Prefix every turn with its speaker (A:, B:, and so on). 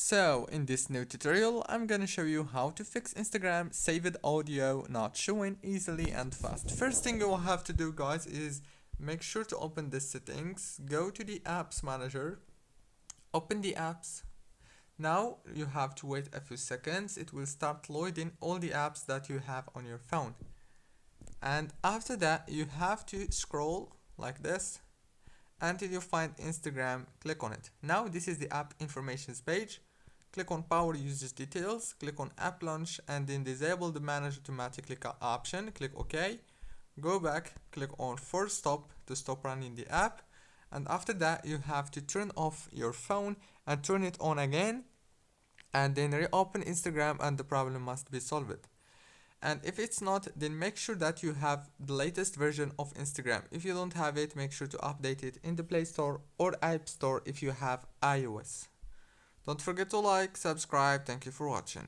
A: So in this new tutorial I'm gonna show you how to fix Instagram saved audio not showing easily and fast. First thing you will have to do, guys, is make sure to open the settings, go to the apps manager, open the apps. Now you have to wait a few seconds, it will start loading all the apps that you have on your phone. And after that you have to scroll like this until you find Instagram. Click on it. Now this is the app informations page. Click on power usage details, click on app launch, and then disable the manage automatically option. Click OK. Go back, click on force stop to stop running the app, and after that you have to turn off your phone and turn it on again, and then reopen Instagram and the problem must be solved. And if it's not, then make sure that you have the latest version of Instagram. If you don't have it, make sure to update it in the Play Store or App Store if you have iOS. Don't forget to like, subscribe. Thank you for watching.